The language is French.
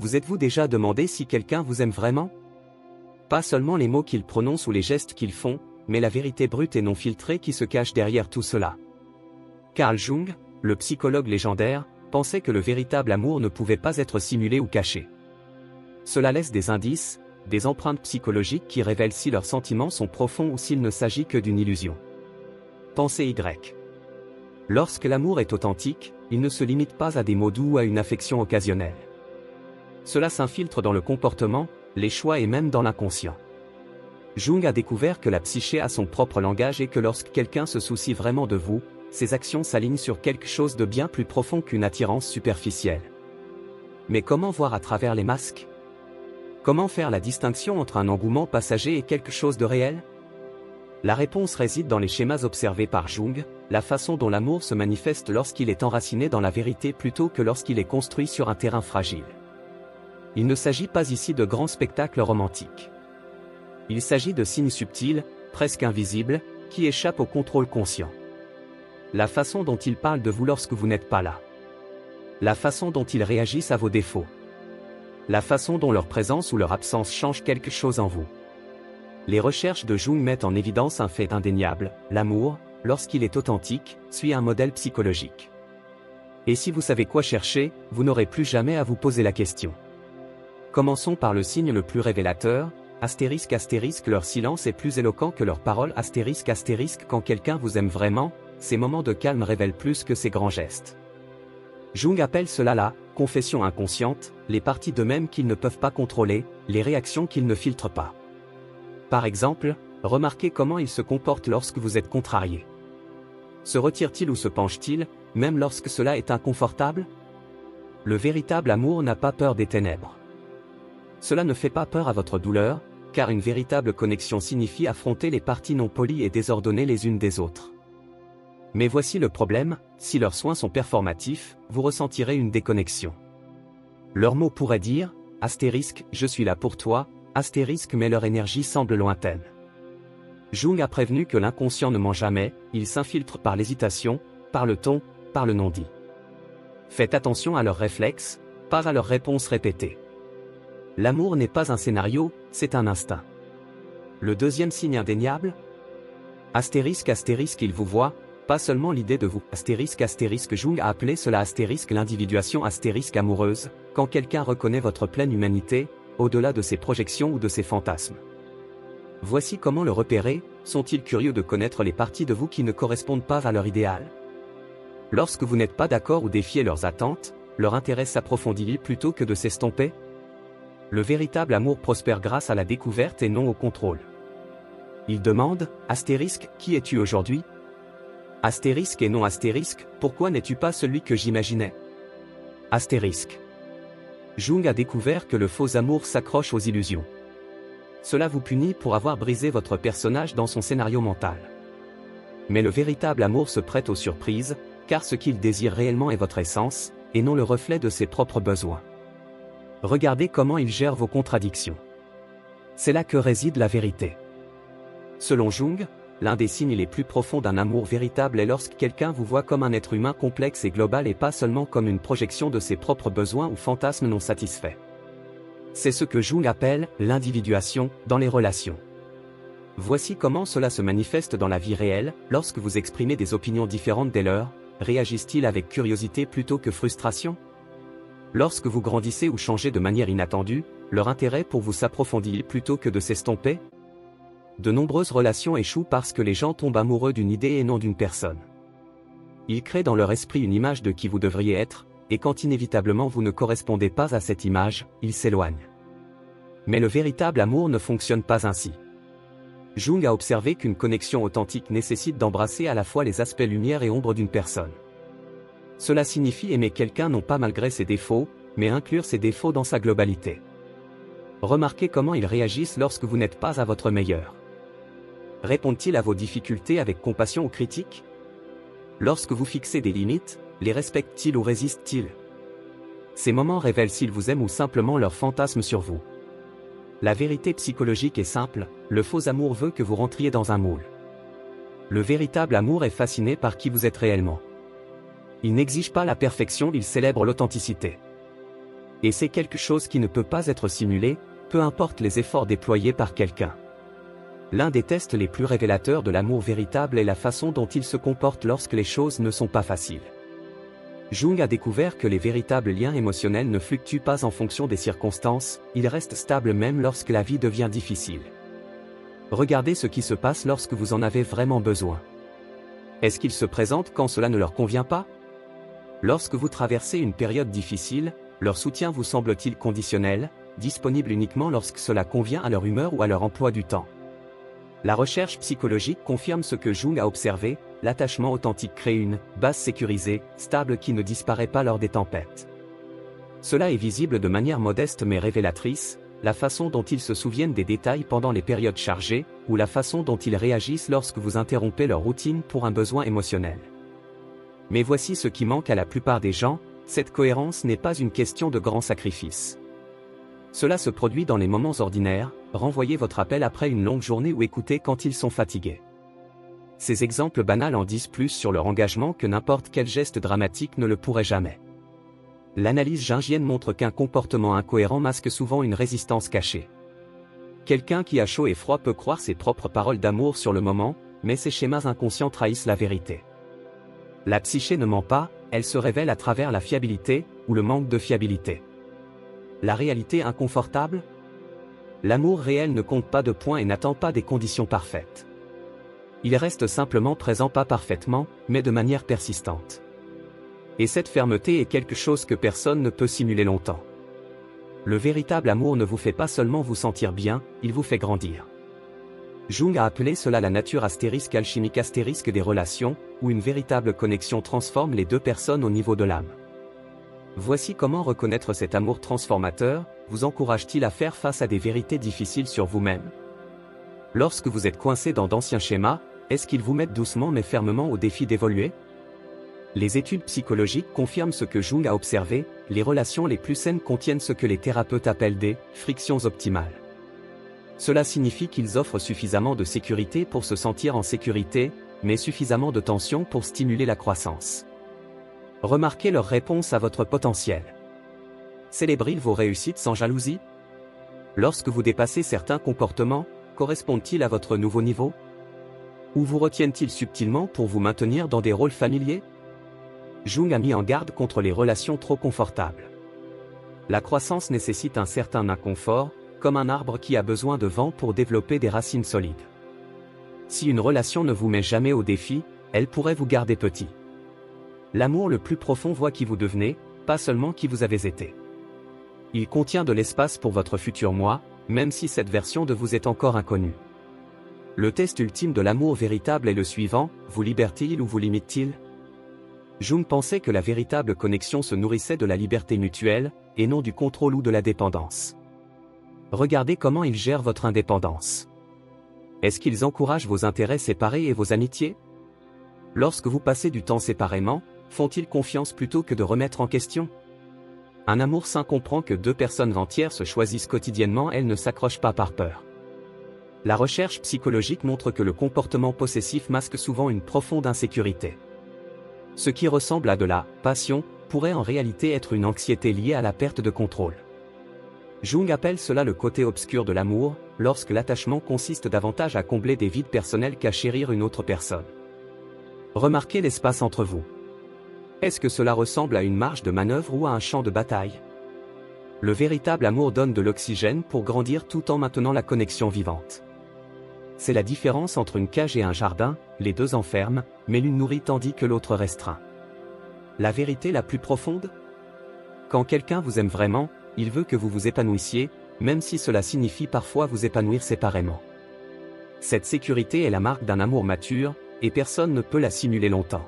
Vous êtes-vous déjà demandé si quelqu'un vous aime vraiment? Pas seulement les mots qu'ils prononcent ou les gestes qu'ils font, mais la vérité brute et non filtrée qui se cache derrière tout cela. Carl Jung, le psychologue légendaire, pensait que le véritable amour ne pouvait pas être simulé ou caché. Cela laisse des indices, des empreintes psychologiques qui révèlent si leurs sentiments sont profonds ou s'il ne s'agit que d'une illusion. Pensée Y. Lorsque l'amour est authentique, il ne se limite pas à des mots doux ou à une affection occasionnelle. Cela s'infiltre dans le comportement, les choix et même dans l'inconscient. Jung a découvert que la psyché a son propre langage et que lorsque quelqu'un se soucie vraiment de vous, ses actions s'alignent sur quelque chose de bien plus profond qu'une attirance superficielle. Mais comment voir à travers les masques? Comment faire la distinction entre un engouement passager et quelque chose de réel? La réponse réside dans les schémas observés par Jung, la façon dont l'amour se manifeste lorsqu'il est enraciné dans la vérité plutôt que lorsqu'il est construit sur un terrain fragile. Il ne s'agit pas ici de grands spectacles romantiques. Il s'agit de signes subtils, presque invisibles, qui échappent au contrôle conscient. La façon dont ils parlent de vous lorsque vous n'êtes pas là. La façon dont ils réagissent à vos défauts. La façon dont leur présence ou leur absence change quelque chose en vous. Les recherches de Jung mettent en évidence un fait indéniable, l'amour, lorsqu'il est authentique, suit un modèle psychologique. Et si vous savez quoi chercher, vous n'aurez plus jamais à vous poser la question. Commençons par le signe le plus révélateur, astérisque astérisque leur silence est plus éloquent que leurs paroles astérisque astérisque quand quelqu'un vous aime vraiment, ces moments de calme révèlent plus que ces grands gestes. Jung appelle cela la confession inconsciente, les parties d'eux-mêmes qu'ils ne peuvent pas contrôler, les réactions qu'ils ne filtrent pas. Par exemple, remarquez comment ils se comportent lorsque vous êtes contrarié. Se retire-t-il ou se penche-t-il, même lorsque cela est inconfortable? Le véritable amour n'a pas peur des ténèbres. Cela ne fait pas peur à votre douleur, car une véritable connexion signifie affronter les parties non polies et désordonnées les unes des autres. Mais voici le problème, si leurs soins sont performatifs, vous ressentirez une déconnexion. Leurs mots pourraient dire, astérisque, je suis là pour toi, astérisque mais leur énergie semble lointaine. Jung a prévenu que l'inconscient ne ment jamais, il s'infiltre par l'hésitation, par le ton, par le non-dit. Faites attention à leurs réflexes, pas à leurs réponses répétées. L'amour n'est pas un scénario, c'est un instinct. Le deuxième signe indéniable? Astérisque astérisque il vous voit, pas seulement l'idée de vous. Astérisque astérisque Jung a appelé cela astérisque l'individuation astérisque amoureuse, quand quelqu'un reconnaît votre pleine humanité, au-delà de ses projections ou de ses fantasmes. Voici comment le repérer, sont-ils curieux de connaître les parties de vous qui ne correspondent pas à leur idéal? Lorsque vous n'êtes pas d'accord ou défiez leurs attentes, leur intérêt s'approfondit plutôt que de s'estomper? Le véritable amour prospère grâce à la découverte et non au contrôle. Il demande, astérisque, qui es-tu aujourd'hui? Astérisque et non astérisque, pourquoi n'es-tu pas celui que j'imaginais? Astérisque. Jung a découvert que le faux amour s'accroche aux illusions. Cela vous punit pour avoir brisé votre personnage dans son scénario mental. Mais le véritable amour se prête aux surprises, car ce qu'il désire réellement est votre essence, et non le reflet de ses propres besoins. Regardez comment il gère vos contradictions. C'est là que réside la vérité. Selon Jung, l'un des signes les plus profonds d'un amour véritable est lorsque quelqu'un vous voit comme un être humain complexe et global et pas seulement comme une projection de ses propres besoins ou fantasmes non satisfaits. C'est ce que Jung appelle l'individuation dans les relations. Voici comment cela se manifeste dans la vie réelle, lorsque vous exprimez des opinions différentes des leurs, réagissent-ils avec curiosité plutôt que frustration? Lorsque vous grandissez ou changez de manière inattendue, leur intérêt pour vous s'approfondit plutôt que de s'estomper? De nombreuses relations échouent parce que les gens tombent amoureux d'une idée et non d'une personne. Ils créent dans leur esprit une image de qui vous devriez être, et quand inévitablement vous ne correspondez pas à cette image, ils s'éloignent. Mais le véritable amour ne fonctionne pas ainsi. Jung a observé qu'une connexion authentique nécessite d'embrasser à la fois les aspects lumière et ombre d'une personne. Cela signifie aimer quelqu'un non pas malgré ses défauts, mais inclure ses défauts dans sa globalité. Remarquez comment ils réagissent lorsque vous n'êtes pas à votre meilleur. Répondent-ils à vos difficultés avec compassion ou critique? Lorsque vous fixez des limites, les respectent-ils ou résistent-ils? Ces moments révèlent s'ils vous aiment ou simplement leurs fantasmes sur vous. La vérité psychologique est simple, le faux amour veut que vous rentriez dans un moule. Le véritable amour est fasciné par qui vous êtes réellement. Il n'exige pas la perfection, il célèbre l'authenticité. Et c'est quelque chose qui ne peut pas être simulé, peu importe les efforts déployés par quelqu'un. L'un des tests les plus révélateurs de l'amour véritable est la façon dont il se comporte lorsque les choses ne sont pas faciles. Jung a découvert que les véritables liens émotionnels ne fluctuent pas en fonction des circonstances, ils restent stables même lorsque la vie devient difficile. Regardez ce qui se passe lorsque vous en avez vraiment besoin. Est-ce qu'ils se présentent quand cela ne leur convient pas? Lorsque vous traversez une période difficile, leur soutien vous semble-t-il conditionnel, disponible uniquement lorsque cela convient à leur humeur ou à leur emploi du temps? La recherche psychologique confirme ce que Jung a observé, l'attachement authentique crée une base sécurisée, stable qui ne disparaît pas lors des tempêtes. Cela est visible de manière modeste mais révélatrice, la façon dont ils se souviennent des détails pendant les périodes chargées, ou la façon dont ils réagissent lorsque vous interrompez leur routine pour un besoin émotionnel. Mais voici ce qui manque à la plupart des gens, cette cohérence n'est pas une question de grand sacrifice. Cela se produit dans les moments ordinaires, renvoyez votre appel après une longue journée ou écoutez quand ils sont fatigués. Ces exemples banals en disent plus sur leur engagement que n'importe quel geste dramatique ne le pourrait jamais. L'analyse jungienne montre qu'un comportement incohérent masque souvent une résistance cachée. Quelqu'un qui a chaud et froid peut croire ses propres paroles d'amour sur le moment, mais ses schémas inconscients trahissent la vérité. La psyché ne ment pas, elle se révèle à travers la fiabilité, ou le manque de fiabilité. La réalité inconfortable? L'amour réel ne compte pas de points et n'attend pas des conditions parfaites. Il reste simplement présent, pas parfaitement, mais de manière persistante. Et cette fermeté est quelque chose que personne ne peut simuler longtemps. Le véritable amour ne vous fait pas seulement vous sentir bien, il vous fait grandir. Jung a appelé cela la nature alchimique des relations, où une véritable connexion transforme les deux personnes au niveau de l'âme. Voici comment reconnaître cet amour transformateur, vous encourage-t-il à faire face à des vérités difficiles sur vous-même? Lorsque vous êtes coincé dans d'anciens schémas, est-ce qu'ils vous mettent doucement mais fermement au défi d'évoluer? Les études psychologiques confirment ce que Jung a observé, les relations les plus saines contiennent ce que les thérapeutes appellent des frictions optimales. Cela signifie qu'ils offrent suffisamment de sécurité pour se sentir en sécurité, mais suffisamment de tension pour stimuler la croissance. Remarquez leur réponse à votre potentiel. Célébrent-ils vos réussites sans jalousie? Lorsque vous dépassez certains comportements, correspondent-ils à votre nouveau niveau? Ou vous retiennent-ils subtilement pour vous maintenir dans des rôles familiers? Jung a mis en garde contre les relations trop confortables. La croissance nécessite un certain inconfort, comme un arbre qui a besoin de vent pour développer des racines solides. Si une relation ne vous met jamais au défi, elle pourrait vous garder petit. L'amour le plus profond voit qui vous devenez, pas seulement qui vous avez été. Il contient de l'espace pour votre futur moi, même si cette version de vous est encore inconnue. Le test ultime de l'amour véritable est le suivant, vous libère-t-il ou vous limite-t-il? Jung pensait que la véritable connexion se nourrissait de la liberté mutuelle, et non du contrôle ou de la dépendance. Regardez comment ils gèrent votre indépendance. Est-ce qu'ils encouragent vos intérêts séparés et vos amitiés? Lorsque vous passez du temps séparément, font-ils confiance plutôt que de remettre en question? Un amour sain comprend que deux personnes entières se choisissent quotidiennement, elles ne s'accrochent pas par peur. La recherche psychologique montre que le comportement possessif masque souvent une profonde insécurité. Ce qui ressemble à de la passion pourrait en réalité être une anxiété liée à la perte de contrôle. Jung appelle cela le côté obscur de l'amour, lorsque l'attachement consiste davantage à combler des vides personnels qu'à chérir une autre personne. Remarquez l'espace entre vous. Est-ce que cela ressemble à une marge de manœuvre ou à un champ de bataille? Le véritable amour donne de l'oxygène pour grandir tout en maintenant la connexion vivante. C'est la différence entre une cage et un jardin, les deux enferment, mais l'une nourrit tandis que l'autre restreint. La vérité la plus profonde? Quand quelqu'un vous aime vraiment, il veut que vous vous épanouissiez, même si cela signifie parfois vous épanouir séparément. Cette sécurité est la marque d'un amour mature, et personne ne peut la simuler longtemps.